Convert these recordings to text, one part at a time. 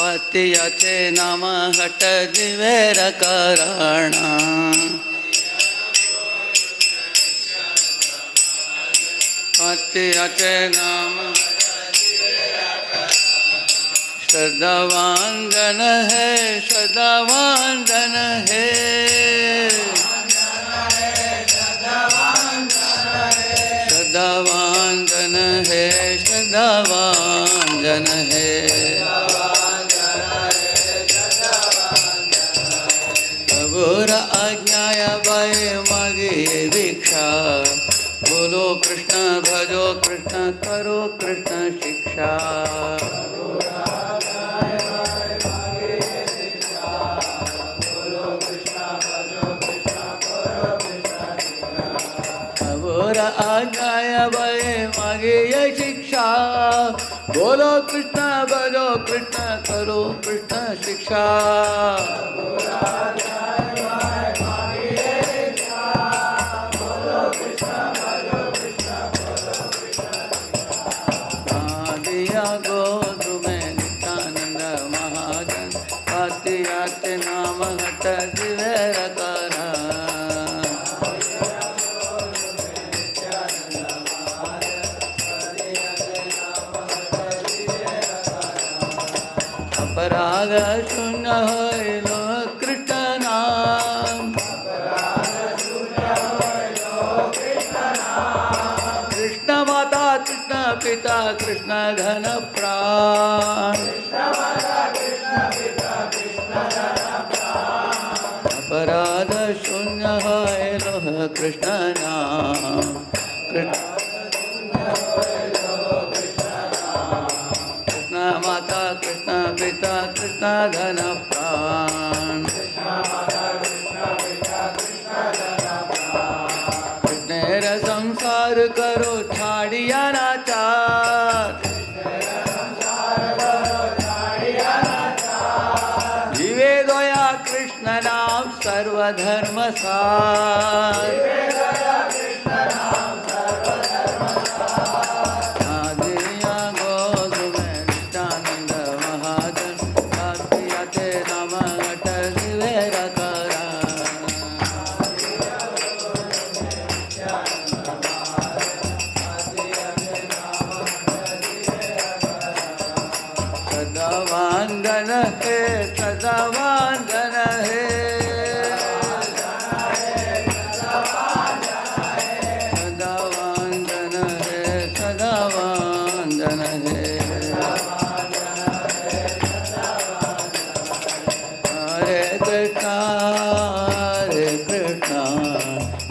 पतियते नाम हट दिवेर कारण पतियते नाम श्रद्धावान जन है श्रद्धावान जन है श्रद्धावान जन है श्रद्धावान जन है प्रभुर आज्ञाय भय मागे भिक्षा बोलो कृष्ण भजो कृष्ण करो कृष्ण शिक्षा आज्ञाय भय मागे ये शिक्षा बोलो कृष्ण भजो कृष्ण करो कृष्ण शिक्षा दिया गोद में नित्यानंद महाजन आते आते नाम हट दिवेर करा अपराध शून्य होइलो कृष्ण नाम कृष्ण माता कृष्ण पिता कृष्ण धन प्राण अपराध शून्य होइलो कृष्ण नाम माता कृष्ण पिता कृष्ण धन प्राण कृष्णेर संसार करो छाड़िया नाचार जीवे दोया कृष्ण नाम सर्वधर्म सार सदावान जन है सदावान जन है सदावान जन है हरे कृष्णा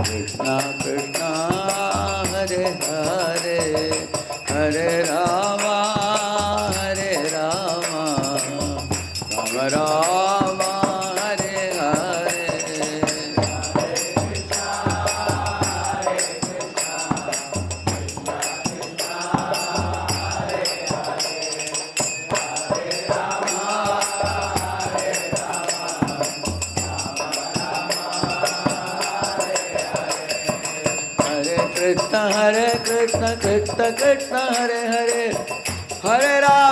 कृष्णा कृष्णा हरे हरे हरे राम राम हरे हरे हरे कृष्ण कृष्ण कृष्ण हरे हरे हरे राम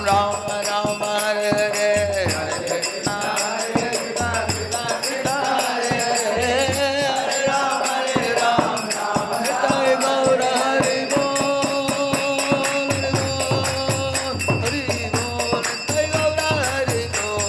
राम राम हरे हरे हरे कृष्ण कृष्ण कृष्ण हरे हरे हरे राम राम निताय गौर हरि बोल हरि बोल निताय गौर हरि बोल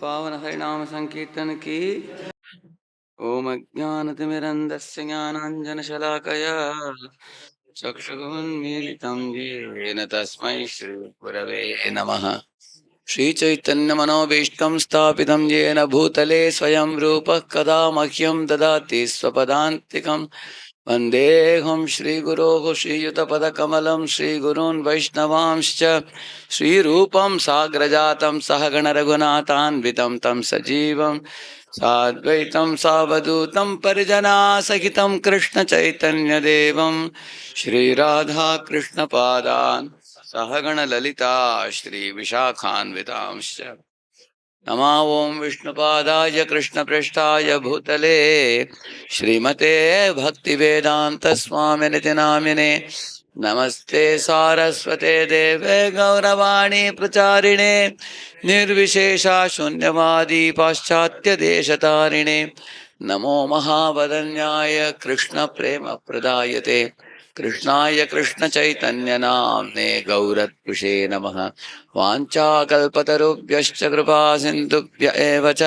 पावन हरिनाम संकीर्तन की। ओम अज्ञानतिमिरन्धस्य ज्ञानाञ्जनशलाकया चक्षुरुन्मीलितं येन तस्मै श्रीगुरवे नमः। Shri Chaitanya Manobishtam Stapitam Jena Bhutale Swayam Rupa Kada Mahyam Dadati Swapadantikam Vandeham Shri Guroho Shri Yutapada Kamalam Shri Gurun Vaishnavamscha Shri Rupam Sagrajatam Sahagana Raghunathan Vitam Tam Sajivam Sadvaitam Savadutam Parijana Sahitam Krishna Chaitanya Devam Shri Radha Krishna Padan Sahagana Lalita Shri Vishakhan Vitamscha Nama Om Vishnupadaya Krishna Prasthaya Bhutale Srimate Bhakti Vedanta Swami Nitinamine Namaste Saraswate Deve Gauravani Pracharine Nirvishesha Shunyavadi Paschatya Deshatarine Namo Mahavadanyaya Krishna Prema Pradayate Krishnaya Krishna Chaitanya Namne Gauratpushe Namaha वाञ्छाकल्पतरुभ्यश्च कृपासिन्धुभ्य एव च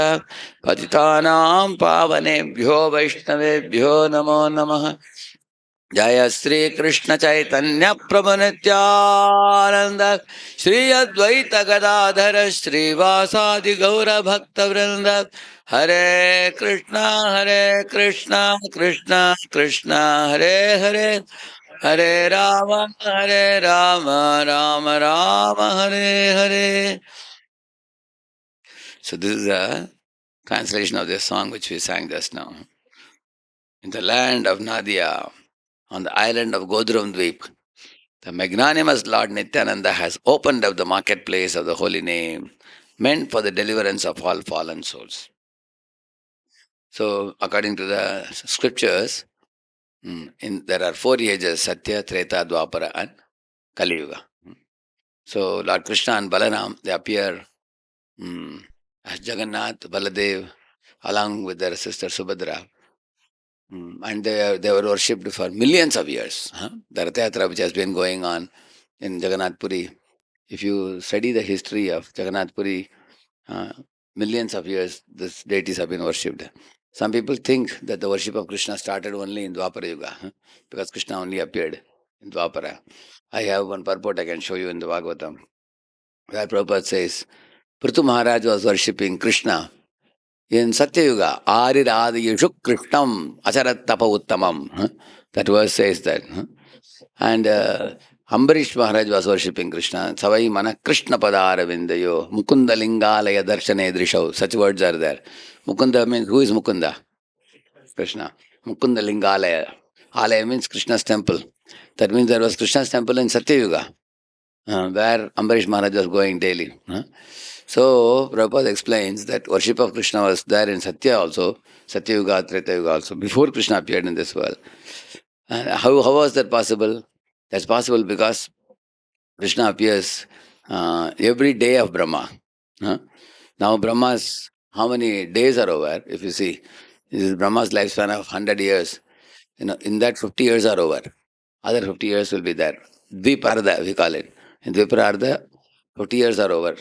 पतितानां पावनेभ्यो वैष्णवेभ्यो नमो नमः जय श्री कृष्ण चैतन्य प्रभु नित्यानंद श्री अद्वैत गदाधर श्रीवासादि गौर भक्त वृंद हरे Krishna Krishna Krishna Hare Hare Hare Ram Ram Ram Hare Hare. So this is a translation of this song which we sang just now. In the land of Nadia, on the island of Godrumdvip, the magnanimous Lord Nityananda has opened up the marketplace of the holy name, meant for the deliverance of all fallen souls. So, according to the scriptures, there are 4 ages: Satya, Treta, Dwapara, and Kali Yuga. So, Lord Krishna and Balaram, they appear as Jagannath, Baladev, along with their sister Subhadra. And they were worshipped for millions of years. The Rath Yatra, which has been going on in Jagannath Puri, if you study the history of Jagannath Puri, millions of years these deities have been worshipped. Some people think that the worship of Krishna started only in Dwapara Yuga, because Krishna only appeared in Dwapara. I have one purport I can show you in the Bhagavatam, where Prabhupada says, Prithu Maharaj was worshipping Krishna in Satyayuga, Ariradi Krishnam Acharat Tapa Uttamam. That verse says that. And Ambarish Maharaj was worshipping Krishna. Savai Mana Krishna Padara Vindayo, Mukunda Lingalaya Darshane Drishau. Such words are there. Mukunda means, who is Mukunda? Krishna. Mukunda Lingalaya. Alaya means Krishna's temple. That means there was Krishna's temple in Satyayuga, where Ambarish Maharaj was going daily. So, Prabhupada explains that worship of Krishna was there in Satya also, Satya Yuga, Treta Yuga also, before Krishna appeared in this world. And how was that possible? That's possible because Krishna appears every day of Brahma. Now, Brahma's, how many days are over? If you see, this is Brahma's lifespan of 100 years. In that 50 years are over. Other 50 years will be there. Dviparada, we call it. In Dviparada, 50 years are over.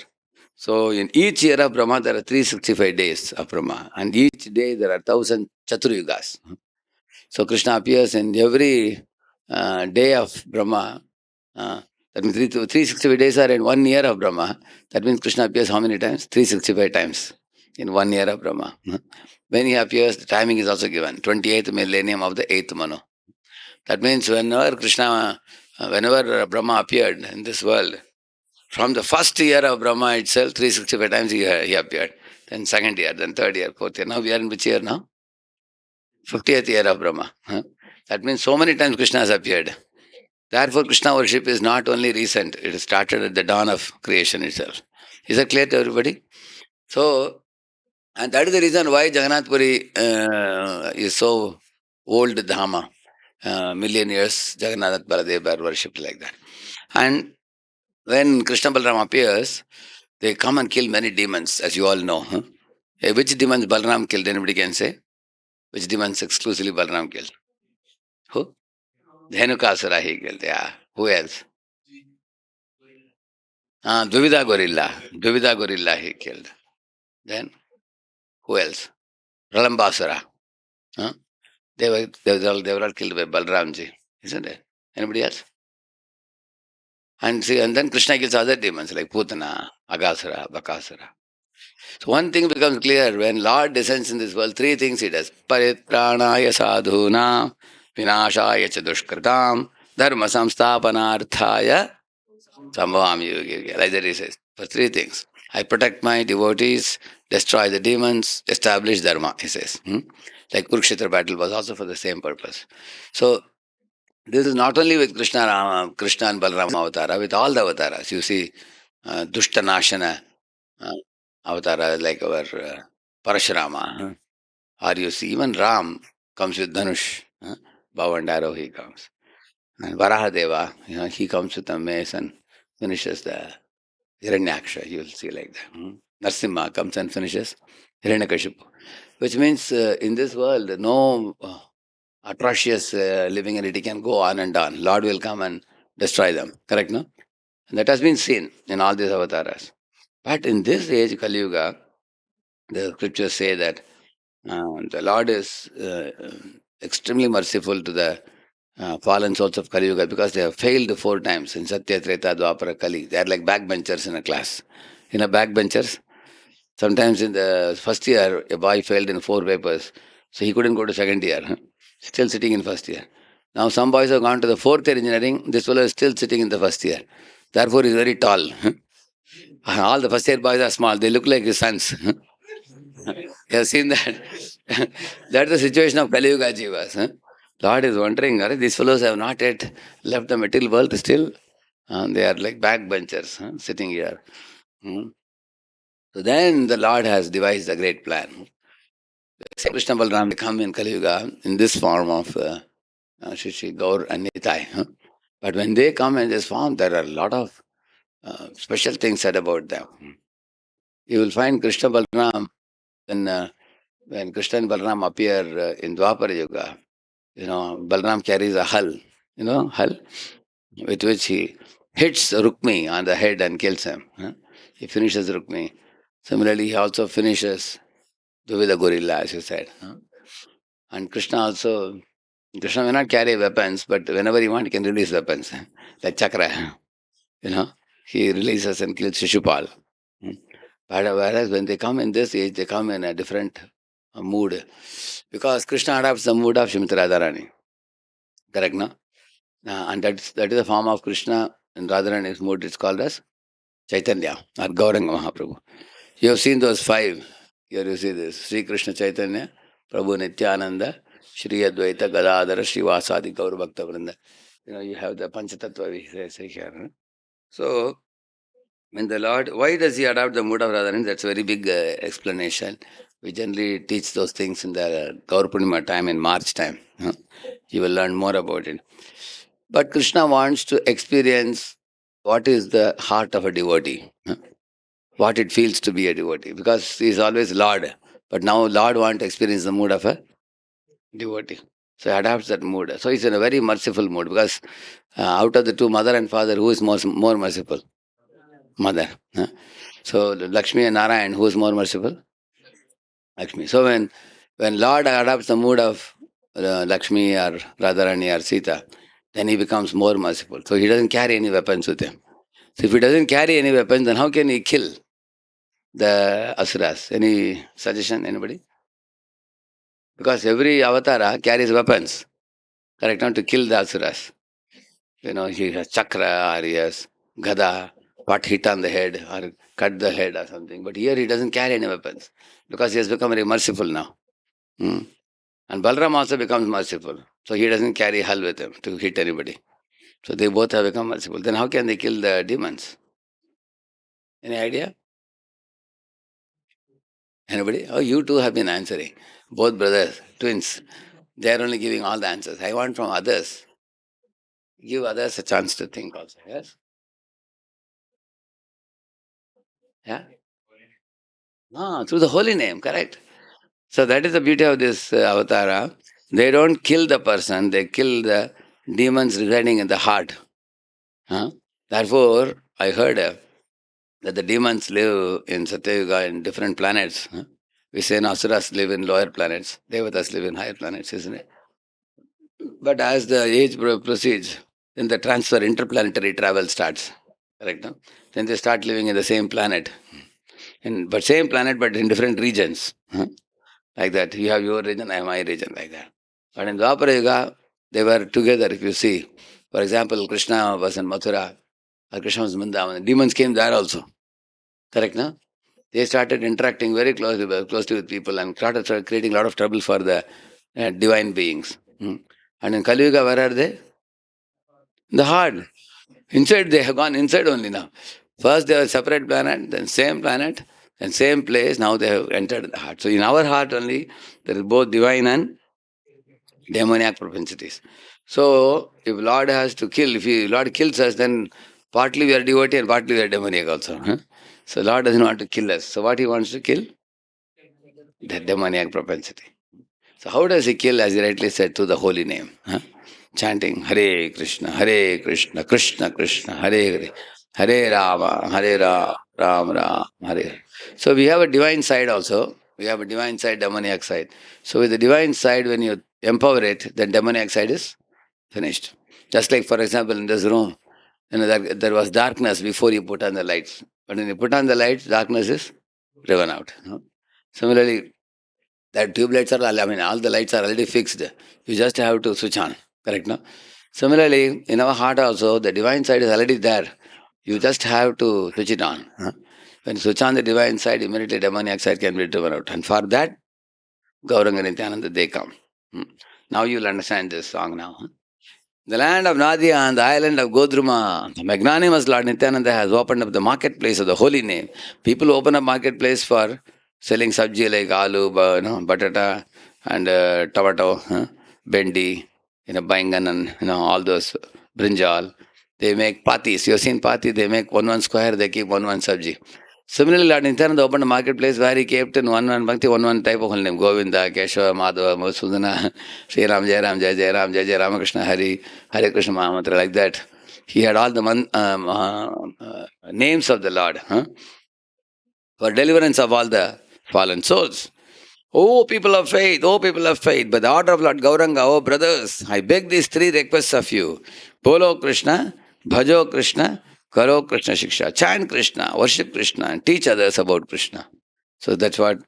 So in each year of Brahma, there are 365 days of Brahma. And each day there are 1,000 Chaturyugas. So Krishna appears in every day of Brahma. That means 365 days are in 1 year of Brahma. That means Krishna appears how many times? 365 times in 1 year of Brahma. When he appears, the timing is also given. 28th millennium of the 8th Manu. That means whenever Brahma appeared in this world, from the first year of Brahma itself, 365 times he appeared. Then second year, then third year, fourth year. Now we are in which year now? 50th year of Brahma. That means so many times Krishna has appeared. Therefore, Krishna worship is not only recent, it started at the dawn of creation itself. Is that clear to everybody? So, and that is the reason why Jagannath Puri is so old Dhama. Million years, Jagannath Baladev are worshipped like that. And when Krishna Balaram appears, they come and kill many demons, as you all know. Which demons Balaram killed? Anybody can say? Which demons exclusively Balaram killed? Who? Dhenukasura he killed, yeah. Who else? Dvivida gorilla. Dvivida gorilla he killed. Then, who else? Pralambasura. They were all killed by Balramji, isn't it? Anybody else? And see, and then Krishna kills other demons like Putana, Agasura, Bakasura. So one thing becomes clear when Lord descends in this world, three things he does. Paritranaya sadhuna, vinashaya cha dushkritam, dharma samsthapanarthaya, sambhavam yogi. Like that he says. For three things. I protect my devotees, destroy the demons, establish dharma, he says. Like Kurukshetra battle was also for the same purpose. So this is not only with Krishna and Balarama Avatara, with all the avatars. You see, Dushtanashana uh, Avatara like our Parashurama. Or you see, even Ram comes with Dhanush. Bow and arrow he comes. And Varahadeva, he comes with a mace and finishes the Hiranyaksha. You will see like that. Narsimha comes and finishes Hiranyakashipu. Which means in this world, no atrocious living entity can go on and on. Lord will come and destroy them. Correct, no? And that has been seen in all these avatars. But in this age, Kali Yuga, the scriptures say that the Lord is extremely merciful to the fallen souls of Kali Yuga because they have failed four times in Satya, Treta, Dwapara, Kali. They are like backbenchers in a class. Backbenchers, sometimes in the first year, a boy failed in four papers, so he couldn't go to second year. Still sitting in first year. Now some boys have gone to the fourth year engineering. This fellow is still sitting in the first year. Therefore, he is very tall. All the first year boys are small. They look like his sons. You have seen that? That's the situation of Kali Yuga Jivas. Lord is wondering, these fellows have not yet left the material world still. They are like backbenchers sitting here. Hmm. So then the Lord has devised a great plan. Krishna Balram they come in Kali Yuga in this form of Shri Gaur and Nitai. But when they come in this form, there are a lot of special things said about them. You will find Krishna Balram when Krishna and Balram appear in Dwapara Yuga. Balram carries a hull, hull, with which he hits Rukmi on the head and kills him. He finishes Rukmi. Similarly, he also finishes Duvida Gorilla, as you said. And Krishna may not carry weapons, but whenever he wants, he can release weapons. Like Chakra, he releases and kills Shishupal. But whereas when they come in this age, they come in a different mood. Because Krishna adopts the mood of Srimati Radharani. Correct, no? And that is the form of Krishna in Radharani's mood. It's called as Chaitanya or Gauranga Mahaprabhu. You have seen those five. Here you see this. Sri Krishna Chaitanya, Prabhu Nityananda, Shri Advaita, Gadadhara, Srivasadi, Gaur Bhakta Vrinda. You have the Panchatattva we say here. So, when the Lord, why does he adopt the mood of Radharani? That's a very big explanation. We generally teach those things in the Gaur Purnima time, in March time. You will learn more about it. But Krishna wants to experience what is the heart of a devotee. What it feels to be a devotee. Because he is always Lord. But now Lord wants to experience the mood of a devotee. So he adopts that mood. So he's in a very merciful mood because out of the two, mother and father, who is more merciful? Mother. So Lakshmi and Narayan, who is more merciful? Lakshmi. So when Lord adopts the mood of Lakshmi or Radharani or Sita, then he becomes more merciful. So he doesn't carry any weapons with him. So if he doesn't carry any weapons, then how can he kill the asuras? Any suggestion, anybody? Because every avatara carries weapons, correct, not to kill the asuras. He has chakra or he has gada, what hit on the head or cut the head or something. But here he doesn't carry any weapons because he has become very merciful now. And Balram also becomes merciful. So he doesn't carry hull with him to hit anybody. So they both have become merciful. Then how can they kill the demons? Any idea? Anybody? Oh, you two have been answering. Both brothers, twins. They are only giving all the answers. I want from others. Give others a chance to think also. Yes? Yeah? No, through the holy name, correct. So that is the beauty of this avatara. They don't kill the person, they kill the demons residing in the heart. Therefore, I heard that the demons live in Satyayuga in different planets. We say Asuras live in lower planets, Devatas live in higher planets, isn't it? But as the age proceeds, then the transfer, interplanetary travel starts. Correct? No? Then they start living in the same planet. But same planet, but in different regions. Like that. You have your region, I have my region, like that. But in Dwapara Yuga, they were together, if you see. For example, Krishna was in Mathura, or Krishna was in Vrindavan. Demons came there also. Correct, no? They started interacting very closely with people and started creating a lot of trouble for the divine beings. And in Kali Yuga, where are they? In the heart. Inside, they have gone inside only now. First, they were separate planet, then same planet, then same place. Now they have entered the heart. So in our heart only, there is both divine and demoniac propensities. So if Lord has to kill, if Lord kills us, then partly we are devotee and partly we are demoniac also. So Lord doesn't want to kill us. So what he wants to kill? The demoniac propensity. So how does he kill? As he rightly said, through the holy name. Chanting Hare Krishna, Hare Krishna, Krishna Krishna, Hare Hare, Hare Rama, Hare Rama, Ram Ram, Hare Hare. So we have a divine side also. We have a divine side, demoniac side. So with the divine side, when you empower it, then demoniac side is finished. Just like, for example, in this room, there was darkness before you put on the lights. But when you put on the lights, darkness is driven out. Similarly, that tube lights are, all the lights are already fixed. You just have to switch on. Correct, no? Similarly, in our heart also, the divine side is already there. You just have to switch it on. When you switch on the divine side, immediately demoniac side can be driven out. And for that, Gauranga Nityananda, they come. Now you'll understand this song now. The land of Nadia and the island of Godruma, the magnanimous Lord Nityananda has opened up the marketplace of the holy name. People open up marketplace for selling sabji like aloo, batata and tomato, bendi, baingan and all those brinjal. They make patis. You have seen pati, they make one square, they keep one sabji. Similarly, Lord Nityananda opened a marketplace where he kept in one bhakti, one type of holy name. Govinda, Keshava, Madhava, Madhusudana, Sri Ram, Jai Ram, Jai Jai Ram, Jai Jai Ramakrishna, Hari, Hare Krishna Mahamantra, like that. He had all the names of the Lord for deliverance of all the fallen souls. Oh, people of faith, oh, people of faith, by the order of Lord Gauranga, oh, brothers, I beg these three requests of you. Bolo Krishna, Bhajo Krishna, Karo Krishna Shiksha. Chant Krishna, worship Krishna, and teach others about Krishna. So that's what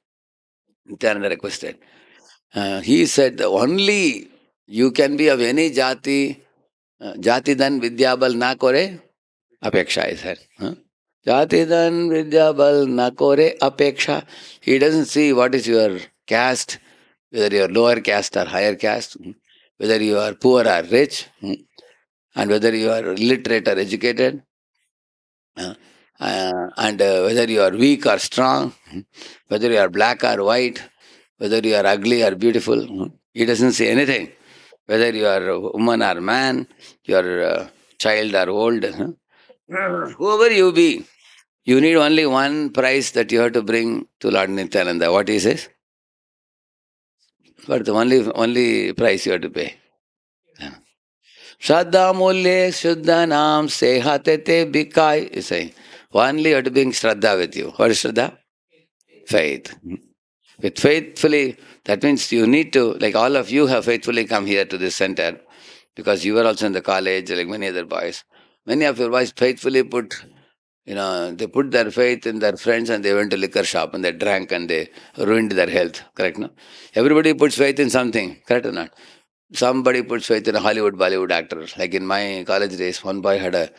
Nityananda requested. He said, only you can be of any jati, jati dan vidyabal na kore, apeksha is said. Jati dan vidyabal na kore, apeksha. He doesn't see what is your caste, whether you are lower caste or higher caste, whether you are poor or rich, and whether you are illiterate or educated, and whether you are weak or strong, whether you are black or white, whether you are ugly or beautiful. He doesn't say anything. Whether you are a woman or man, you are a child or old, whoever you be, you need only one price that you have to bring to Lord Nityananda. What he says? But the only price you have to pay. Shraddha Mulye Shuddha Nam Sehate Te Bikai is saying. Only you have to bring Shraddha with you. What is Shraddha? Faith. With faithfully, that means you need to, like all of you have faithfully come here to this center because you were also in the college like many other boys. Many of your boys faithfully they put their faith in their friends and they went to liquor shop and they drank and they ruined their health. Correct, no? Everybody puts faith in something. Correct or not? Somebody puts faith in a Hollywood, Bollywood actor. Like in my college days, one boy had a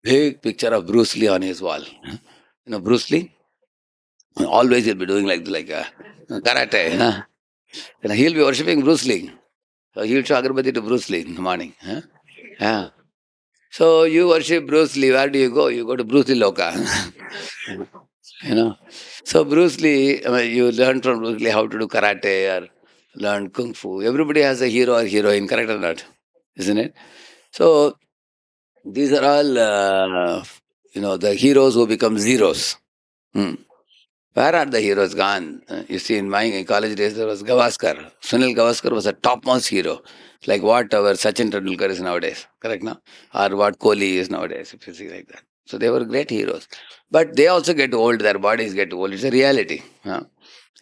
big picture of Bruce Lee on his wall. Bruce Lee? Always he'll be doing like karate. He'll be worshipping Bruce Lee. So he'll show agarbatti to Bruce Lee in the morning. Yeah. So you worship Bruce Lee, where do you go? You go to Bruce Lee Loka. So Bruce Lee, you learn from Bruce Lee how to do karate or learn kung fu. Everybody has a hero or heroine, correct or not? Isn't it? So these are all, the heroes who become zeros. Where are the heroes gone? You see, in my college days, there was Gavaskar. Sunil Gavaskar was a topmost hero. Like what our Sachin Tendulkar is nowadays, correct now? Or what Kohli is nowadays, if you see like that. So they were great heroes. But they also get old, their bodies get old. It's a reality.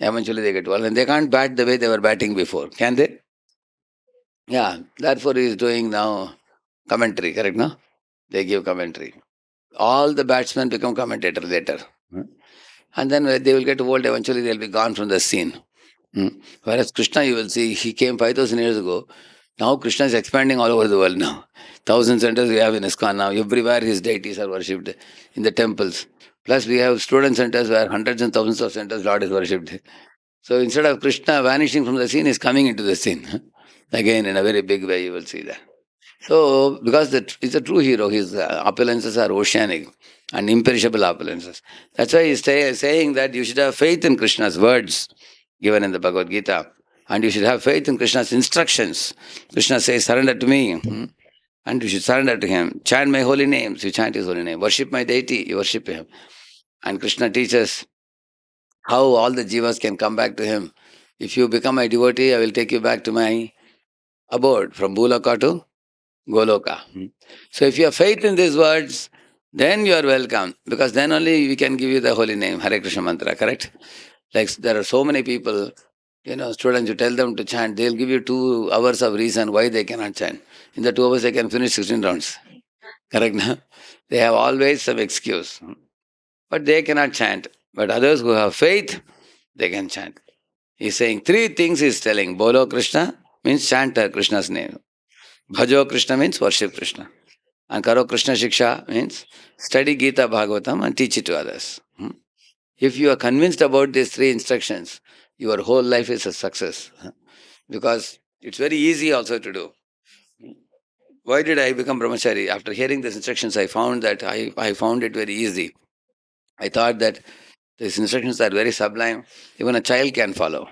Eventually they get old. And they can't bat the way they were batting before. Can they? Yeah. Therefore he is doing now commentary, correct, no? They give commentary. All the batsmen become commentator later. Hmm. And then when they will get old, eventually they'll be gone from the scene. Whereas Krishna, you will see, he came 5,000 years ago. Now Krishna is expanding all over the world now. Thousand centers we have in ISKCON now. Everywhere his deities are worshipped in the temples. Plus we have student centers where hundreds and thousands of centers Lord is worshipped. So instead of Krishna vanishing from the scene, he's coming into the scene. Again, in a very big way, you will see that. So, because he's a true hero, his opulences are oceanic and imperishable opulences. That's why he's saying that you should have faith in Krishna's words given in the Bhagavad Gita. And you should have faith in Krishna's instructions. Krishna says, surrender to me. And you should surrender to him. Chant my holy names, you chant his holy name. Worship my deity, you worship him. And Krishna teaches how all the jivas can come back to him. If you become my devotee, I will take you back to my abode from Bhulaka to Goloka. So if you have faith in these words, then you are welcome. Because then only we can give you the holy name, Hare Krishna mantra, correct? Like there are so many people, students, you tell them to chant, they'll give you 2 hours of reason why they cannot chant. In the 2 hours, they can finish 16 rounds. Correct? No? They have always some excuse. But they cannot chant. But others who have faith, they can chant. He's saying 3 things he's telling. Bolo Krishna means chant Krishna's name. Bhajo Krishna means worship Krishna. And Karo Krishna Shiksha means study Gita Bhagavatam and teach it to others. If you are convinced about these 3 instructions, your whole life is a success. Because it's very easy also to do. Why did I become brahmachari? After hearing these instructions, I found that I found it very easy. I thought that these instructions are very sublime. Even a child can follow.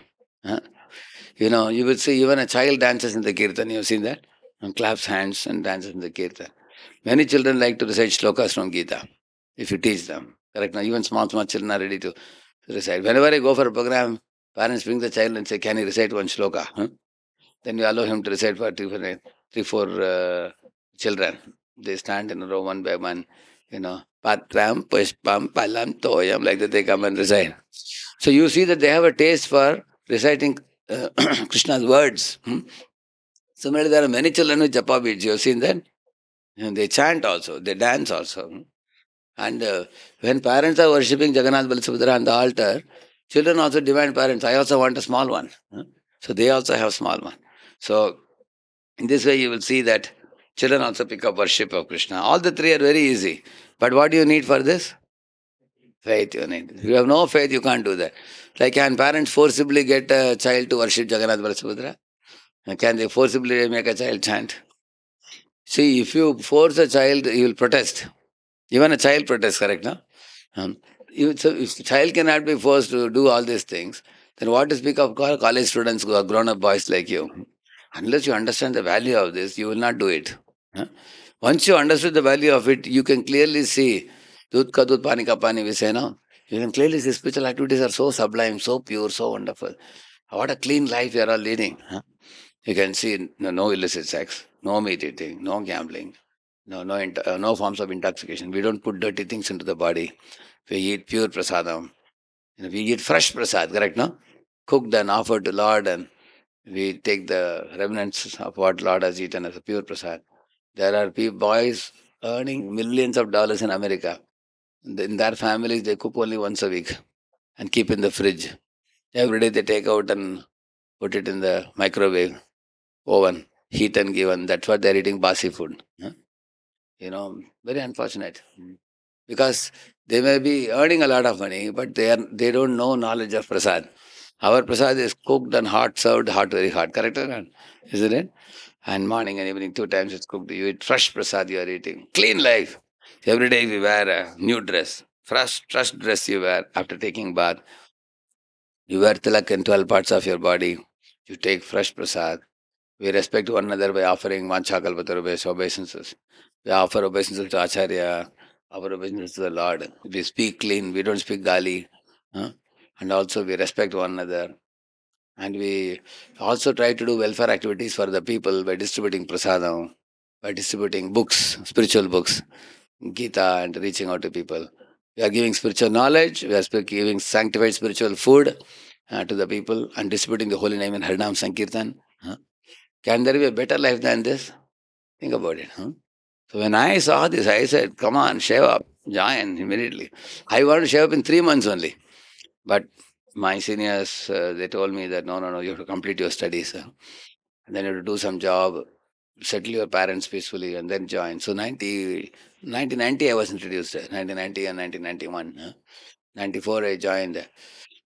You will see even a child dances in the kirtan. You've seen that? And claps hands and dances in the kirtan. Many children like to recite shlokas from Gita, if you teach them. Correct? Now, even small children are ready to recite. Whenever I go for a program, parents bring the child and say, can you recite one shloka? Then you allow him to recite for 3, 4 children. They stand in a row one by one, patram, pushpam, palam, toyam, like that they come and recite. So you see that they have a taste for reciting Krishna's words. Similarly, there are many children with japa beads. You have seen that? And they chant also, they dance also. And when parents are worshipping Jagannath Balasubhadra on the altar, children also demand parents, I also want a small one. So they also have small one. So in this way you will see that children also pick up worship of Krishna. All the 3 are very easy. But what do you need for this? Faith you need. If you have no faith, you can't do that. Like, can parents forcibly get a child to worship Jagannath Balasubhadra? Can they forcibly make a child chant? See, if you force a child, he will protest. Even a child protests, correct, no? So if the child cannot be forced to do all these things, then what to speak of college students who are grown-up boys like you? Unless you understand the value of this, you will not do it. Once you understood the value of it, you can clearly see, Dud ka dud, pani ka pani, we say, no? You can clearly see spiritual activities are so sublime, so pure, so wonderful. What a clean life you are all leading. You can see no illicit sex, no meat eating, no gambling, no forms of intoxication. We don't put dirty things into the body. We eat pure prasadam. We eat fresh prasad, correct, no? Cooked and offered to Lord, and we take the remnants of what Lord has eaten as a pure prasad. There are boys earning millions of dollars in America. In their families, they cook only once a week and keep in the fridge. Every day they take out and put it in the microwave oven, heat and give, and that's what they're eating basi food. Very unfortunate. Because they may be earning a lot of money, but they don't know knowledge of prasad. Our prasad is cooked and hot, served hot, very hot. Correct or not? Isn't it? And morning and evening, 2 times it's cooked. You eat fresh prasad, you are eating. Clean life. Every day we wear a new dress. Fresh dress you wear after taking bath. You wear tilak in 12 parts of your body. You take fresh prasad. We respect one another by offering vanchakalpatarubhaya obeisances. We offer obeisances to Acharya, offer obeisances to the Lord. We speak clean, we don't speak gali. And also we respect one another. And we also try to do welfare activities for the people by distributing prasadam, by distributing books, spiritual books, Gita, and reaching out to people. We are giving spiritual knowledge, we are giving sanctified spiritual food to the people and distributing the holy name in Harinam Sankirtan. Can there be a better life than this? Think about it. So when I saw this, I said, come on, shave up, join immediately. I wanted to shave up in 3 months only. But my seniors, they told me that, no, you have to complete your studies. And then you have to do some job, settle your parents peacefully, and then join. So 1990 I was introduced, 1990 and 1991. 94 I joined.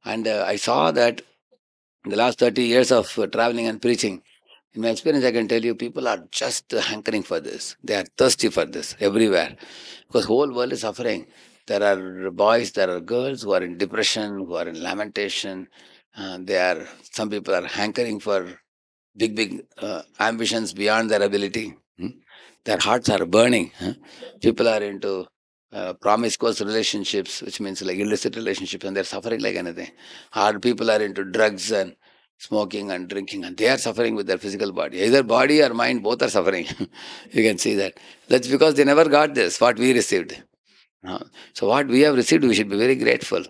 And I saw that in the last 30 years of traveling and preaching, in my experience, I can tell you, people are just hankering for this. They are thirsty for this everywhere, because whole world is suffering. There are boys, there are girls who are in depression, who are in lamentation. Some people are hankering for big ambitions beyond their ability. Their hearts are burning. People are into promiscuous relationships, which means like illicit relationships, and they're suffering like anything. Or people are into drugs and smoking and drinking, and they are suffering with their physical body. Either body or mind, both are suffering. You can see that. That's because they never got this, what we received. So what we have received, we should be very grateful,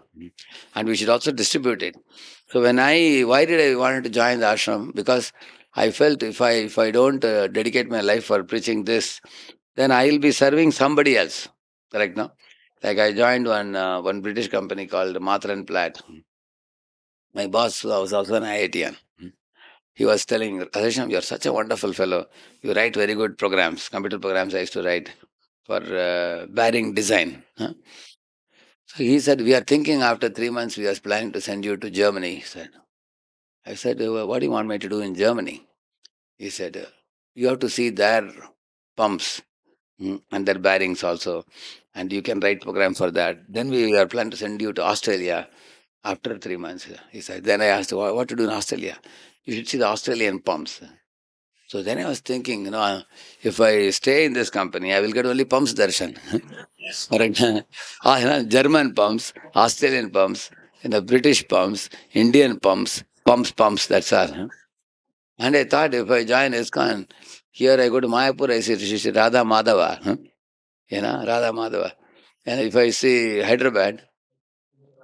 and we should also distribute it. So why did I wanted to join the ashram? Because I felt if I don't dedicate my life for preaching this, then I will be serving somebody else. Correct, no? Like I joined one British company called Matra and Platt. My boss was also an IITian. He was telling, Radheshyam, you're such a wonderful fellow. You write very good programs, computer programs I used to write for bearing design. So he said, we are thinking after 3 months, we are planning to send you to Germany. He said, I said, what do you want me to do in Germany? He said, you have to see their pumps, and their bearings also. And you can write program for that. Then we are planning to send you to Australia after 3 months. He said, then I asked, what to do in Australia? You should see the Australian pumps. So then I was thinking, if I stay in this company, I will get only pumps darshan. Correct. German pumps, Australian pumps, British pumps, Indian pumps, that's all. And I thought if I join ISKCON, here I go to Mayapur, I see Radha Madhava, Radha Madhava. And if I see Hyderabad,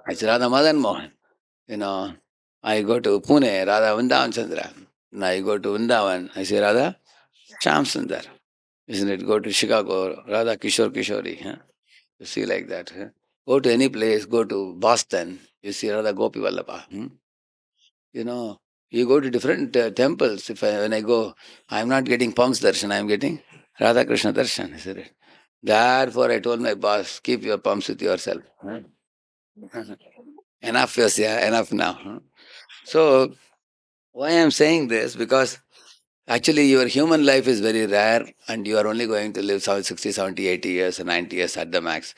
I see Radha Madan Mohan. You know, I go to Pune, Radha Vrindavan Chandra. And I go to Vrindavan, I see Radha Shyam Sundar. Isn't it? Go to Chicago, Radha Kishore Kishori. You see like that. Go to any place, go to Boston, you see Radha Gopi Vallabha. You know, you go to different temples. When I go, I'm not getting pumps darshan, I'm getting Radha Krishna darshan. Isn't it? Therefore, I told my boss, keep your pumps with yourself. Enough, yes, yeah, enough now. So, why I'm saying this? Because actually, your human life is very rare, and you are only going to live 60, 70, 80 years, or 90 years at the max.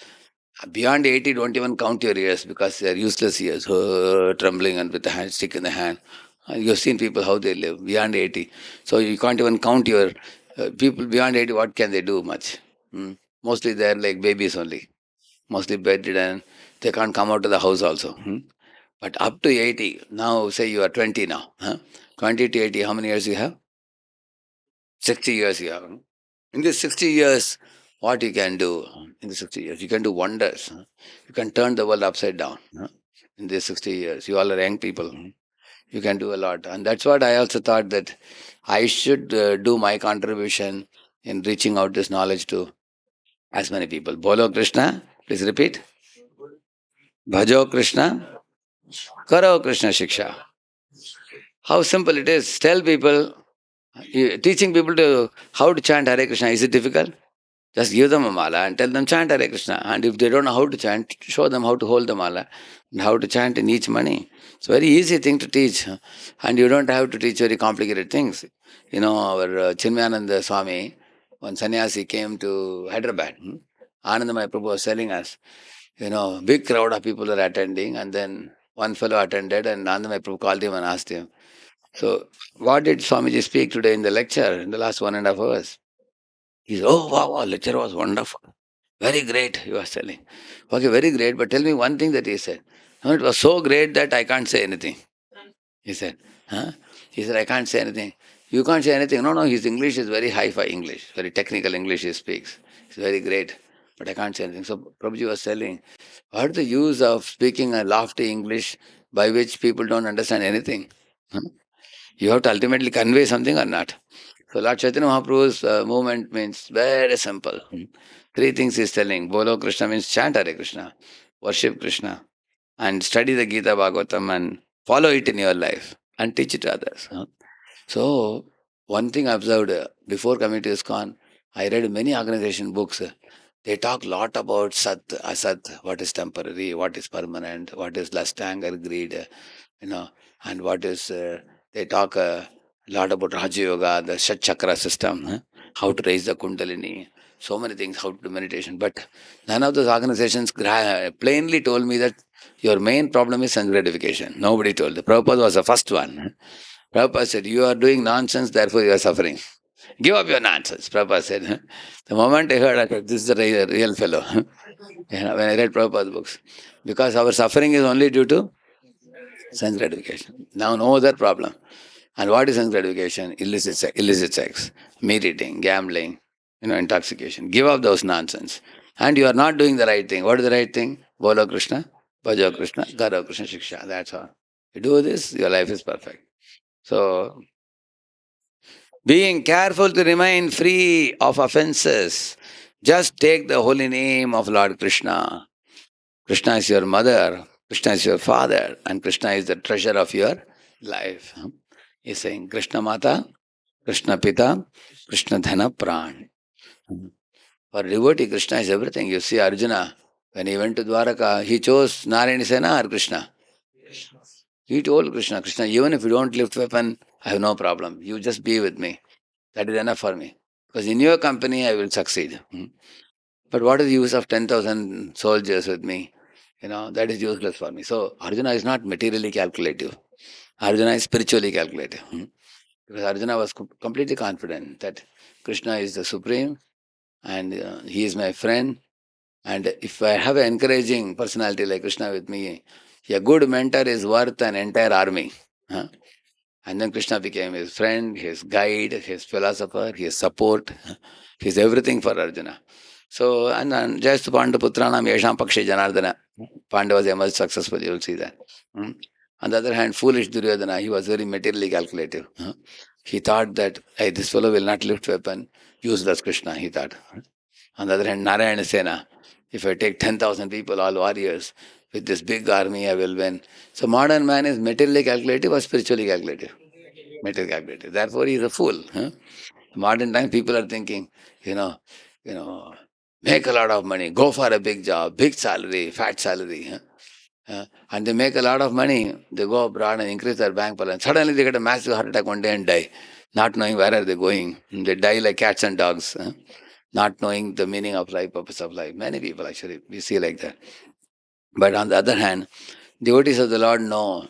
Beyond 80, don't even count your years because they are useless years, trembling and with the hand, stick in the hand. You've seen people how they live beyond 80. So you can't even count your people beyond 80. What can they do much? Mostly they're like babies only, mostly bedridden. They can't come out of the house also. But up to 80, now say you are 20 now. 20 to 80, how many years you have? 60 years you have. In these 60 years, what you can do in the 60 years? You can do wonders. You can turn the world upside down. In these 60 years, you all are young people. You can do a lot. And that's what I also thought that I should do my contribution in reaching out this knowledge to as many people. Bolo Krishna, please repeat. Bhajo Krishna, Karo Krishna Shiksha. How simple it is. Tell people, teaching people to how to chant Hare Krishna. Is it difficult? Just give them a mala and tell them chant Hare Krishna. And if they don't know how to chant, show them how to hold the mala and how to chant in each mani. It's a very easy thing to teach. And you don't have to teach very complicated things. Our Chinmayananda Swami, one sannyasi came to Hyderabad. Anandamaya Prabhu was telling us, big crowd of people are attending, and then one fellow attended, and Anandamaya Prabhu called him and asked him, so what did Swamiji speak today in the lecture in the last 1.5 hours? He said, oh, wow, lecture was wonderful. Very great, he was telling. Okay, very great, but tell me one thing that he said. No, it was so great that I can't say anything. He said, huh? He said, I can't say anything. You can't say anything. No, his English is very hi-fi English, very technical English he speaks. It's very great, but I can't say anything. So Prabhuji was telling, what is the use of speaking a lofty English by which people don't understand anything? Huh? You have to ultimately convey something or not. So Lord Chaitanya Mahaprabhu's movement means very simple. Three things he's telling. Bolo Krishna means chant Hare Krishna, worship Krishna, and study the Gita Bhagavatam and follow it in your life and teach it to others. So, one thing I observed before coming to ISKCON, I read many organization books. They talk a lot about Sat, Asat, what is temporary, what is permanent, what is lust, anger, greed, and what is, they talk a lot about Raja Yoga, the Shat Chakra system, how to raise the Kundalini, so many things, how to do meditation. But none of those organizations plainly told me that your main problem is sense gratification. Nobody told. The Prabhupada was the first one. Prabhupada said, you are doing nonsense, therefore you are suffering. Give up your nonsense, Prabhupada said. The moment I heard, I thought, this is the real fellow. When I read Prabhupada's books. Because our suffering is only due to sense gratification. Now no other problem. And what is sense gratification? Illicit sex, meat eating, gambling, intoxication. Give up those nonsense. And you are not doing the right thing. What is the right thing? Bolo Krishna, Bhajo Krishna, Garo Krishna Shiksha. That's all. You do this, your life is perfect. So, being careful to remain free of offenses. Just take the holy name of Lord Krishna. Krishna is your mother, Krishna is your father, and Krishna is the treasure of your life. He's saying Krishna Mata, Krishna Pita, Krishna Dhana Pran. For devotee, Krishna is everything. You see Arjuna, when he went to Dwaraka, he chose Narayana Sena or Krishna. He told Krishna, Krishna, even if you don't lift weapon, I have no problem. You just be with me. That is enough for me. Because in your company, I will succeed. But what is the use of 10,000 soldiers with me? That is useless for me. So Arjuna is not materially calculative. Arjuna is spiritually calculative. Because Arjuna was completely confident that Krishna is the supreme and he is my friend. And if I have an encouraging personality like Krishna with me, a good mentor is worth an entire army. And then Krishna became his friend, his guide, his philosopher, his support, his everything for Arjuna. So, and just Pandaputranam Yesham Pakshe Janardana. Pandavas emerged successful, you will see that. On the other hand, foolish Duryodhana, he was very materially calculative. He thought that, hey, this fellow will not lift weapon, useless Krishna, he thought. On the other hand, Narayana Sena, if I take 10,000 people, all warriors, with this big army, I will win. So modern man is materially calculative or spiritually calculative? Materially calculative. Therefore, he is a fool. Modern time, people are thinking, you know, make a lot of money, go for a big job, big salary, fat salary. And they make a lot of money, they go abroad and increase their bank balance. Suddenly they get a massive heart attack one day and die, not knowing where are they going. They die like cats and dogs, not knowing the meaning of life, purpose of life. Many people actually, we see like that. But on the other hand, devotees of the Lord know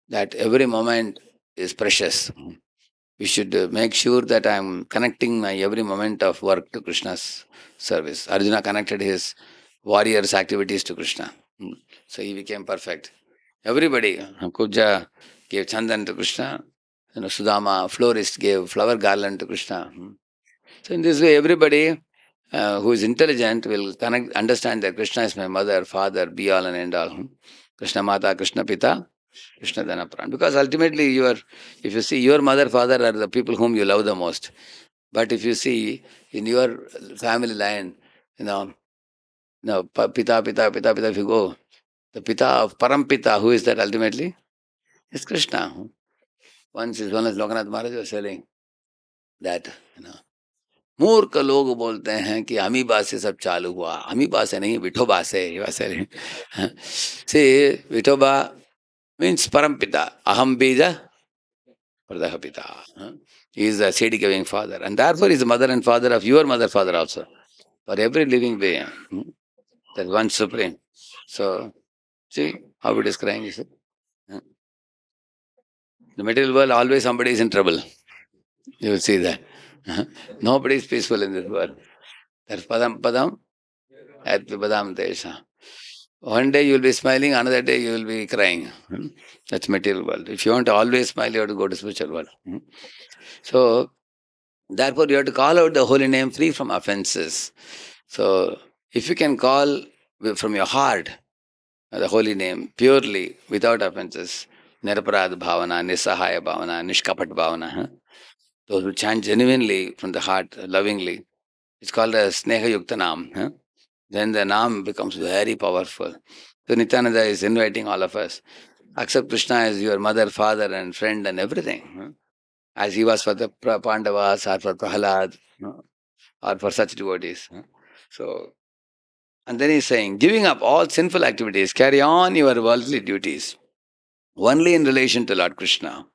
that every moment is precious. We should make sure that I am connecting my every moment of work to Krishna's service. Arjuna connected his warrior's activities to Krishna. So he became perfect. Everybody, Kuja gave Chandan to Krishna, Sudama, florist, gave flower garland to Krishna. So in this way, everybody who is intelligent will understand that Krishna is my mother, father, be all and end all. Krishna Mata, Krishna Pita, Krishna Dhana Pran. Because ultimately, if you see, your mother, father are the people whom you love the most. But if you see in your family line, Pita, if you go, the Pita of Parampita, who is that ultimately? It's Krishna. Once one as Lokanath Maharaj was saying that, मूर्ख लोग बोलते हैं कि amoeba से सब चालू हुआ. Amoeba से नहीं, विठोबा से. See, Vithoba means Parampita. Aham bija Pradah Pita. He is the seed giving father. And therefore he is the mother and father of your mother, father also. For every living being. That one supreme. So, see how it is crying. Is it? The material world, always somebody is in trouble. You will see that. Nobody is peaceful in this world. That's padam, at padam desha. One day you will be smiling, another day you will be crying. That's material world. If you want to always smile, you have to go to spiritual world. So, therefore you have to call out the holy name free from offenses. So, if you can call from your heart the holy name purely, without offenses, Niraparad bhavana, Nisahaya bhavana, Nishkapat bhavana, those who chant genuinely from the heart, lovingly, it's called a Sneha Yukta Nam. Then the Nam becomes very powerful. So Nityananda is inviting all of us. Accept Krishna as your mother, father, and friend, and everything. As he was for the Pandavas or for Prahalad, or for such devotees. So, and then he's saying, giving up all sinful activities, carry on your worldly duties only in relation to Lord Krishna.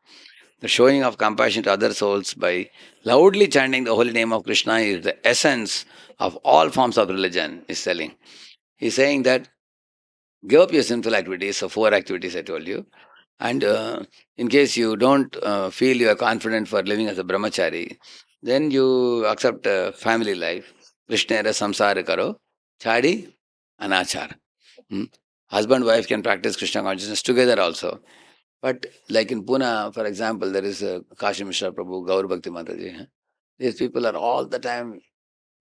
The showing of compassion to other souls by loudly chanting the holy name of Krishna is the essence of all forms of religion, is telling. He's saying that give up your sinful activities, so 4 activities I told you, and in case you don't feel you are confident for living as a brahmachari, then you accept family life. Krishnera samsara karo, chadi anachar. Hmm? Husband wife can practice Krishna consciousness together also. But like in Pune, for example, there is Kashi Mishra Prabhu, Gaur Bhakti Mataji. These people are all the time,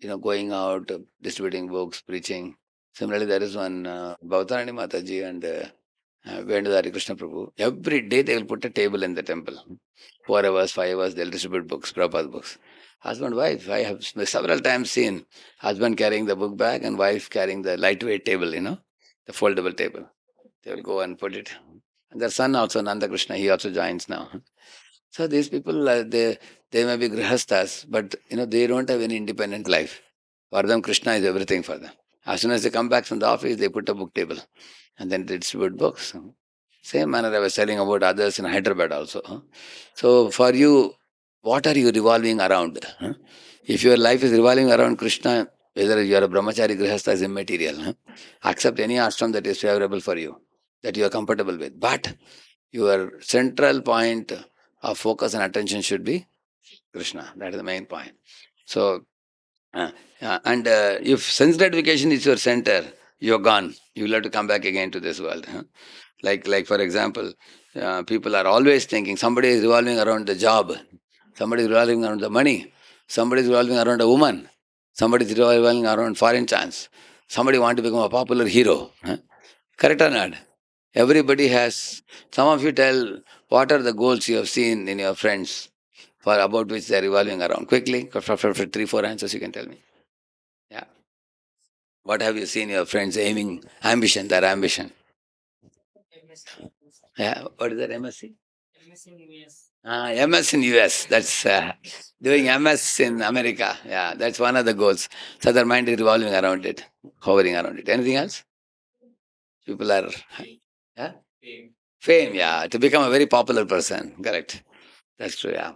going out, distributing books, preaching. Similarly, there is one Bhavatarani Mataji and Vendadari Krishna Prabhu. Every day they will put a table in the temple. 4 hours, 5 hours, they'll distribute books, Prabhupada books. Husband, wife, I have several times seen husband carrying the book bag and wife carrying the lightweight table, the foldable table. They will go and put it. And their son also, Nanda Krishna, he also joins now. So these people, they may be grihasthas, but they don't have any independent life. For them, Krishna is everything for them. As soon as they come back from the office, they put a book table and then they distribute books. Same manner I was telling about others in Hyderabad also. So for you, what are you revolving around? If your life is revolving around Krishna, whether you are a brahmachari, grihastha is immaterial. Accept any ashram that is favorable for you, that you are comfortable with. But your central point of focus and attention should be Krishna. That is the main point. So, and if sense gratification is your center, you're gone. You will have to come back again to this world. Like for example, people are always thinking somebody is revolving around the job, somebody is revolving around the money, somebody is revolving around a woman, somebody is revolving around foreign chance, somebody want to become a popular hero. Correct or not? Everybody has. Some of you tell what are the goals you have seen in your friends for about which they are revolving around. Quickly, for 3, 4 answers you can tell me. Yeah. What have you seen your friends aiming, ambition, their ambition? Yeah. What is that, MSc? MS in US. That's doing MS in America. Yeah, that's one of the goals. So their mind is revolving around it, hovering around it. Anything else? People are, yeah? Fame, yeah, to become a very popular person. Correct. That's true, yeah.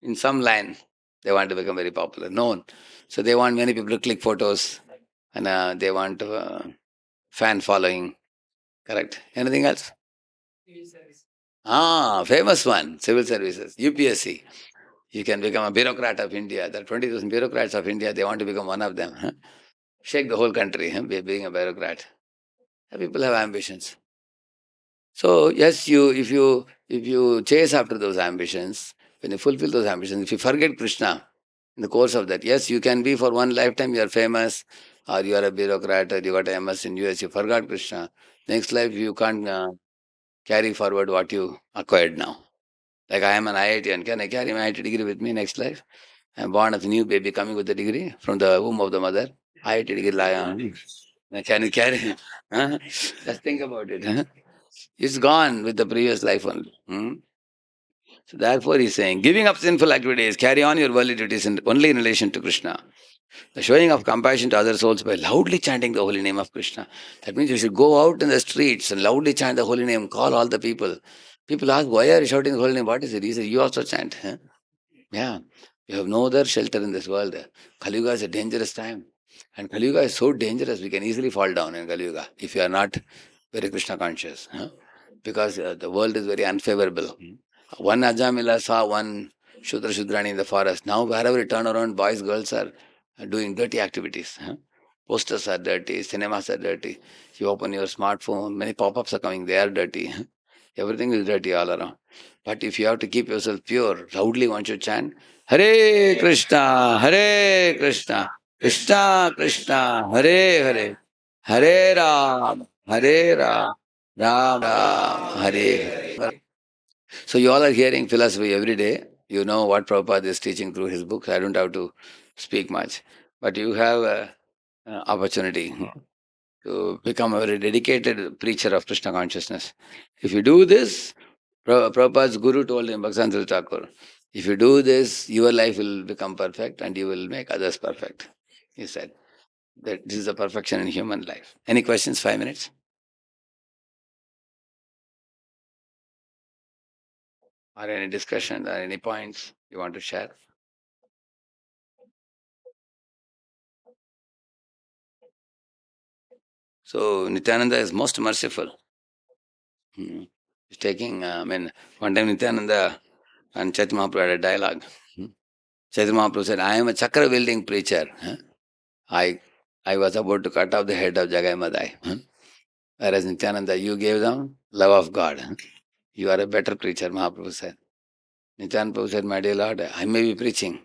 In some line, they want to become very popular, known. So they want many people to click photos and they want fan following. Correct. Anything else? Famous one, civil services, UPSC. You can become a bureaucrat of India. There are 20,000 bureaucrats of India. They want to become one of them. Shake the whole country being a bureaucrat. People have ambitions. So yes, if you chase after those ambitions, when you fulfill those ambitions, if you forget Krishna in the course of that, yes, you can be for one lifetime you are famous, or you are a bureaucrat, or you got a MS in US, you forgot Krishna. Next life you can't carry forward what you acquired now. Like I am an IITian, can I carry my IIT degree with me next life? I am born as a new baby coming with the degree from the womb of the mother. IIT degree lie on. Can you carry? Huh? Just think about it. It's gone with the previous life only. So therefore he's saying, giving up sinful activities, carry on your worldly duties only in relation to Krishna. The showing of compassion to other souls by loudly chanting the holy name of Krishna. That means you should go out in the streets and loudly chant the holy name, call all the people. People ask, why are you shouting the holy name? What is it? He says, you also chant. Yeah. You have no other shelter in this world. Kali Yuga is a dangerous time. And Kali Yuga is so dangerous, we can easily fall down in Kali Yuga if you are not very Krishna conscious. Because the world is very unfavorable. One Ajamila saw one Shudra Shudrani in the forest. Now, wherever you turn around, boys, girls are doing dirty activities. Posters are dirty, cinemas are dirty. If you open your smartphone, many pop ups are coming, they are dirty. Everything is dirty all around. But if you have to keep yourself pure, loudly one should chant, Hare Krishna, Hare Krishna, Krishna Krishna, Hare Hare, Hare Ram, Hare Ram, Ram Ram, Hare Hare. So you all are hearing philosophy every day. You know what Prabhupada is teaching through his books. I don't have to speak much. But you have a opportunity to become a very dedicated preacher of Krishna consciousness. If you do this, Prabhupada's guru told him, Bhaktivinoda Thakur, if you do this, your life will become perfect and you will make others perfect. He said that this is a perfection in human life. Any questions? 5 minutes? Or any discussion or any points you want to share? So Nityananda is most merciful. He's taking, one time Nityananda and Chaitanya Mahaprabhu had a dialogue. Chaitanya Mahaprabhu said, I am a chakra wielding preacher. I I was about to cut off the head of Jagai Madai. Whereas Nityananda, you gave them love of God. You are a better preacher, Mahaprabhu said. Nityananda Prabhu said, my dear Lord, I may be preaching,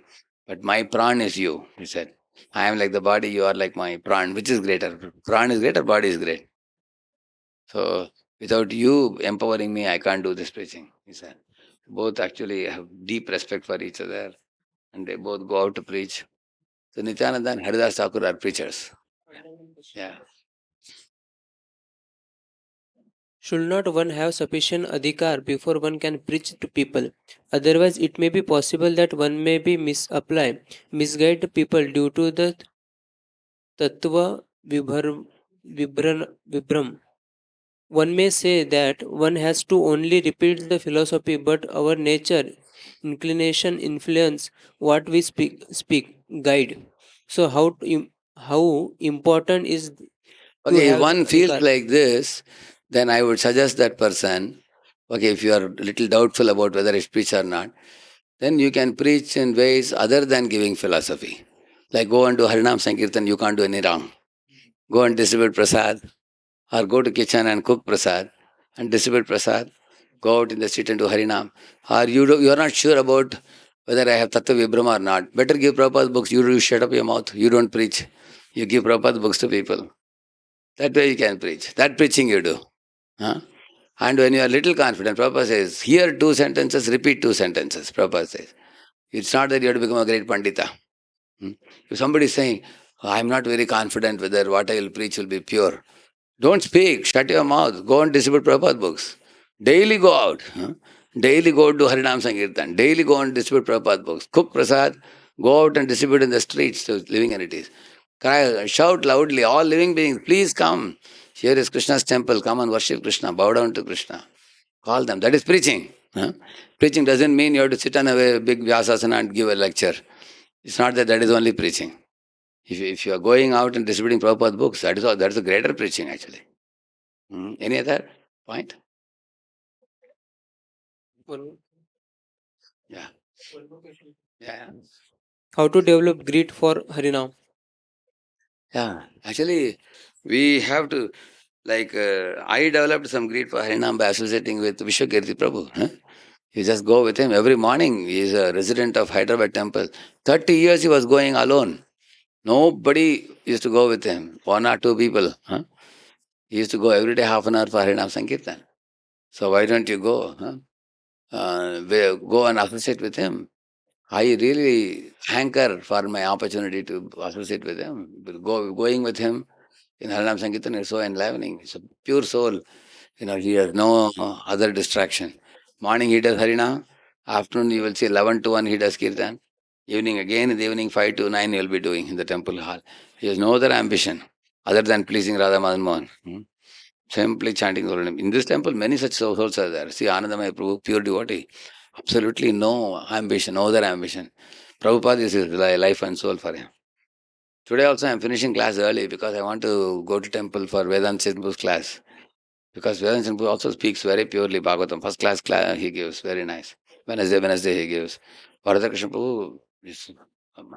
but my pran is you, he said. I am like the body, you are like my pran. Which is greater? Pran is greater, body is great. So without you empowering me, I can't do this preaching, he said. Both actually have deep respect for each other and they both go out to preach. So Nityananda and Haridas Thakur are preachers. Yeah. Should not one have sufficient adhikar before one can preach to people? Otherwise, it may be possible that one may be misguide people due to the tattva vibram. One may say that one has to only repeat the philosophy, but our nature, inclination, influence what we speak guide. So how important is to Okay, if have this one feels adhikar? like this, then I would suggest that person, okay, if you are a little doubtful about whether it's preach or not, then you can preach in ways other than giving philosophy. Like go and do Harinam Sankirtan, you can't do any wrong. Go and distribute prasad, or go to kitchen and cook prasad and distribute prasad. Go out in the street and do Harinam. Or you are not sure about whether I have Tattva Vibram or not. Better give Prabhupada's books. You shut up your mouth. You don't preach. You give Prabhupada's books to people. That way you can preach. That preaching you do. Huh? And when you are little confident, Prabhupada says, hear two sentences, repeat two sentences. Prabhupada says. It's not that you have to become a great Pandita. Hmm? If somebody is saying, I am not very confident whether what I will preach will be pure, don't speak, shut your mouth, go and distribute Prabhupada books. Daily go out. Daily go do Harinam Sankirtan. Daily go and distribute Prabhupada books. Cook prasad, go out and distribute in the streets to living entities. Cry, shout loudly, all living beings, please come. Here is Krishna's temple, come and worship Krishna, bow down to Krishna. Call them. That is preaching. Preaching doesn't mean you have to sit on a big Vyasasana and give a lecture. It's not that is only preaching. If you are going out and distributing Prabhupada books, that is all. That is a greater preaching actually. Any other point? Yeah. Yeah. How to develop greed for Harinam? Yeah. Actually, we have to, I developed some greed for Harinam by associating with Vishwakirti Prabhu. You just go with him every morning. He is a resident of Hyderabad temple. 30 years he was going alone. Nobody used to go with him. One or two people. He used to go every day half an hour for Harinam Sankirtan. So why don't you go? Go and associate with him. I really hanker for my opportunity to associate with him. Going with him in Harinam Sankirtan is so enlivening. It's a pure soul. He has no other distraction. Morning he does Harinam. Afternoon you will see 11 to 1 he does Kirtan. Evening again, in the evening 5 to 9 he will be doing in the temple hall. He has no other ambition other than pleasing Radha Madan Mohan. Simply chanting the holy name. In this temple, many such souls are there. See, Anandamaya Prabhu, pure devotee. Absolutely no ambition, no other ambition. Prabhupada is his life and soul for him. Today also I am finishing class early because I want to go to temple for Vedanta Sidhu's class. Because Vedanta Sidhu also speaks very purely Bhagavatam. First class he gives, very nice. Wednesday he gives. Radheshyam Prabhu is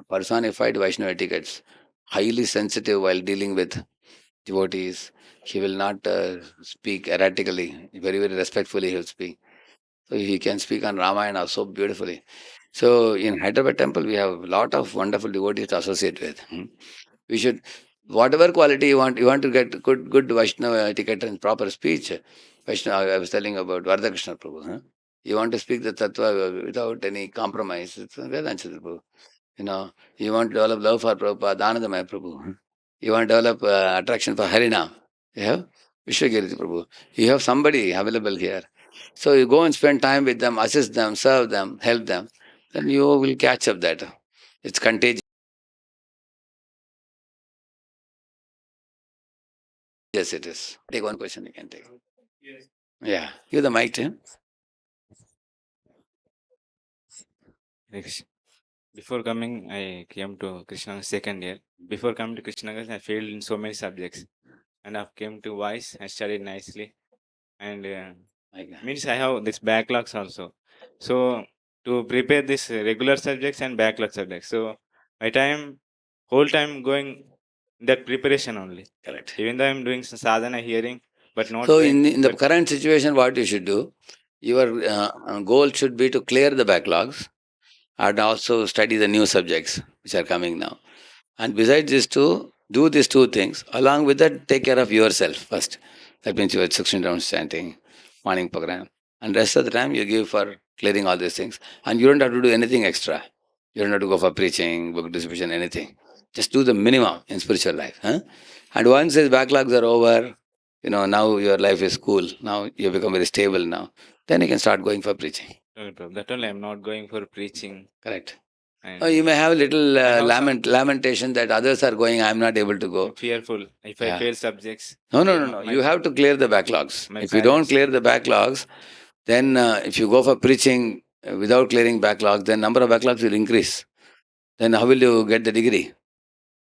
personified Vaishnava etiquettes. Highly sensitive while dealing with devotees. He will not speak erratically. Very, very respectfully he will speak. So he can speak on Ramayana so beautifully. So in Hyderabad temple, we have a lot of wonderful devotees to associate with. We should, whatever quality you want to get good Vaishnava etiquette and proper speech. Vaishnava, I was telling about Radhakrishna Prabhu. You want to speak the tattva without any compromise. It's Vedanchal Prabhu. You want to develop love for Prabhupada, Anandamaya Prabhu. You want to develop attraction for Harinam. You have Vishwagiriti Prabhu. You have somebody available here. So you go and spend time with them, assist them, serve them, help them. Then you will catch up that. It's contagious, it is. Take one question, you can take. Yes. Yeah. Give the mic to him. Next. Before coming, I came to Krishna second year. Before coming to Krishna, I failed in so many subjects, and I came to voice. I studied nicely, and means I have this backlogs also. So to prepare this regular subjects and backlog subjects, so my time, whole time going that preparation only. Correct. Even though I'm doing some sadhana hearing, but not. So going, in the but current situation, what you should do, your goal should be to clear the backlogs and also study the new subjects which are coming now. And besides these two, do these two things. Along with that, take care of yourself first. That means your 16 rounds chanting, morning program. And rest of the time you give for clearing all these things. And you don't have to do anything extra. You don't have to go for preaching, book distribution, anything. Just do the minimum in spiritual life. Huh? And once these backlogs are over, now your life is cool. Now you become very stable now. Then you can start going for preaching. that only I'm not going for preaching. Correct. And You may have a little I have some- lamentation that others are going, I'm not able to go. I'm fearful if Yeah. I fail subjects. No. my- You have to clear the backlogs. my If you don't parents- clear the backlogs, then if you go for preaching without clearing backlogs, then number of backlogs will increase. Then how will you get the degree?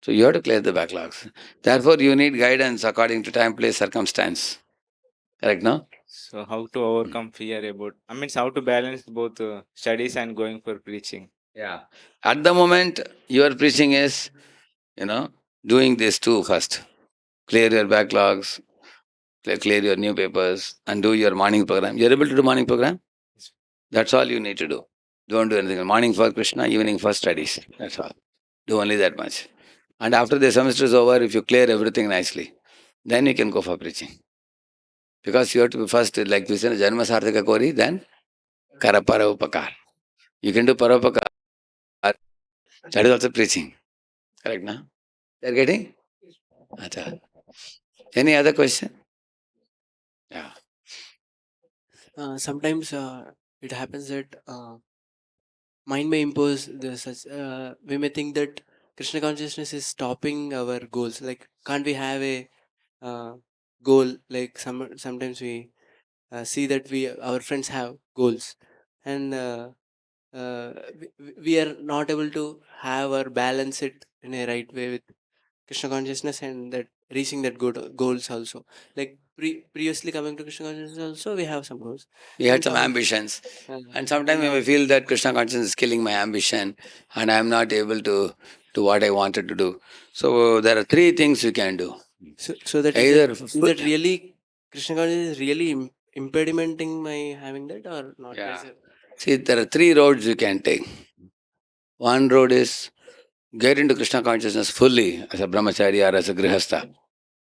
So you have to clear the backlogs. Therefore, you need guidance according to time, place, circumstance. Correct, no? So how to overcome fear about? I mean, how to balance both studies and going for preaching? Yeah. At the moment, your preaching is, doing these two first. Clear your backlogs, clear your new papers, and do your morning program. You're able to do morning program? Yes. That's all you need to do. Don't do anything. Morning for Krishna, evening for studies. That's all. Do only that much. And after the semester is over, if you clear everything nicely, then you can go for preaching. Because you have to be first, like we said, Janma Sarthaka Kori, then Kara Paropakar. You can do Paropakar. That is also preaching. Correct, na? They're getting? Acha. Any other question? Yeah. Sometimes it happens that mind may impose such. We may think that Krishna consciousness is stopping our goals. Like, can't we have a goal? Like sometimes we see that our friends have goals, and we are not able to have or balance it in a right way with Krishna consciousness and that reaching that good goals also. Like previously coming to Krishna consciousness also, we have some goals. We had And some some- ambitions. Uh, And sometimes we now- may feel that Krishna consciousness is killing my ambition and I am not able to do what I wanted to do. So there are three things you can do. so that Either is that really Krishna consciousness is really impedimenting my having that or not? Yeah. There's a- See, there are three roads you can take. One road is get into Krishna consciousness fully as a brahmachari or as a grihastha.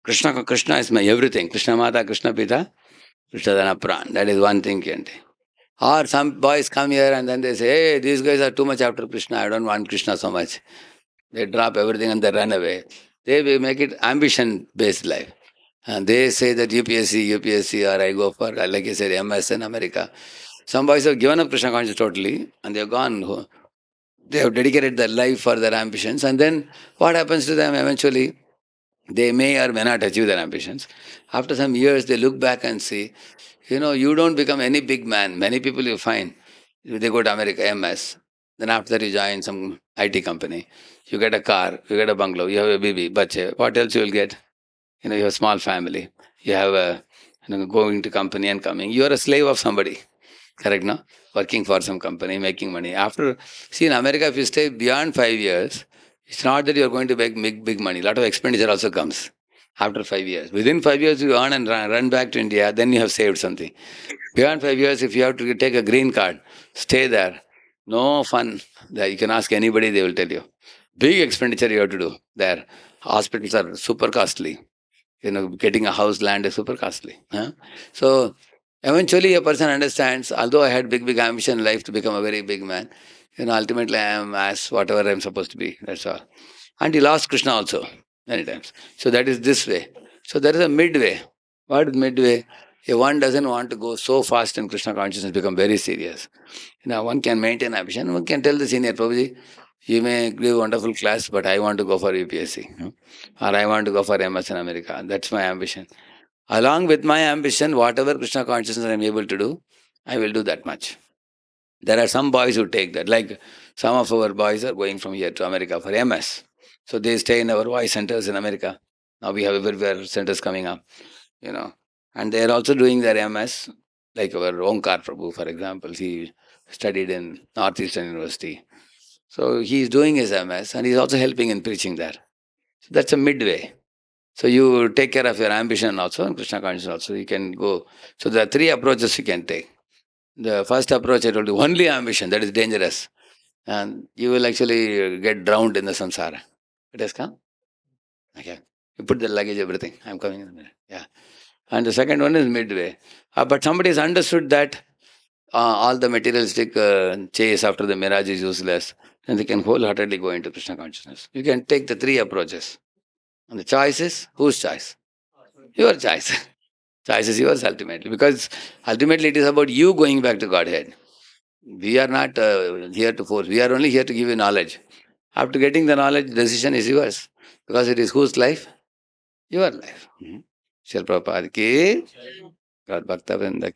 Krishna is my everything. Krishna Mata, Krishna Pita, Krishna Dana Pran. That is one thing you can take. Or some boys come here and then they say, hey, these guys are too much after Krishna. I don't want Krishna so much. They drop everything and they run away. They will make it ambition-based life. And they say that UPSC, or I go for, like you said, MS in America. Some boys have given up Krishna consciousness totally and they've gone. They have dedicated their life for their ambitions. And then what happens to them eventually? They may or may not achieve their ambitions. After some years, they look back and see, you don't become any big man. Many people you find, they go to America, MS. Then after that, you join some IT company. You get a car, you get a bungalow, you have a baby, bache. What else you will get? You have a small family. You have going to company and coming. You are a slave of somebody. Correct, no? Working for some company, making money. See, in America, if you stay beyond 5 years, it's not that you're going to make big money. A lot of expenditure also comes after 5 years. Within 5 years, you earn and run back to India, then you have saved something. Beyond 5 years, if you have to take a green card, stay there. No fun. There, you can ask anybody, they will tell you. Big expenditure you have to do there. Hospitals are super costly. Getting a house, land is super costly. Huh? So, Eventually, a person understands, although I had big ambition in life to become a very big man, ultimately I am as whatever I'm supposed to be. That's all. And he lost Krishna also many times. So that is this way. So there is a midway. What is midway? If one doesn't want to go so fast in Krishna consciousness, become very serious. One can maintain ambition. One can tell the senior, Prabhuji, you may give wonderful class, but I want to go for UPSC. Or I want to go for MS in America. That's my ambition. Along with my ambition, whatever Krishna consciousness I am able to do, I will do that much. There are some boys who take that. Like some of our boys are going from here to America for MS. So they stay in our voice centers in America. Now we have everywhere centers coming up, And they are also doing their MS, like our Omkar Prabhu, for example. He studied in Northeastern University. So he is doing his MS and he's also helping in preaching there. So that's a midway. So you take care of your ambition also and Krishna consciousness also. You can go. So there are three approaches you can take. The first approach I told you, only ambition, that is dangerous. And you will actually get drowned in the samsara. It has come? Okay. You put the luggage, everything. I'm coming in a minute. Yeah. And the second one is midway. But somebody has understood that all the materialistic chase after the mirage is useless, then they can wholeheartedly go into Krishna consciousness. You can take the three approaches. And the choice is, whose choice? Your choice. Choice is yours ultimately. Because ultimately it is about you going back to Godhead. We are not here to force. We are only here to give you knowledge. After getting the knowledge, the decision is yours. Because it is whose life? Your life. Srila Prabhupada ki God Bhakta Vrinda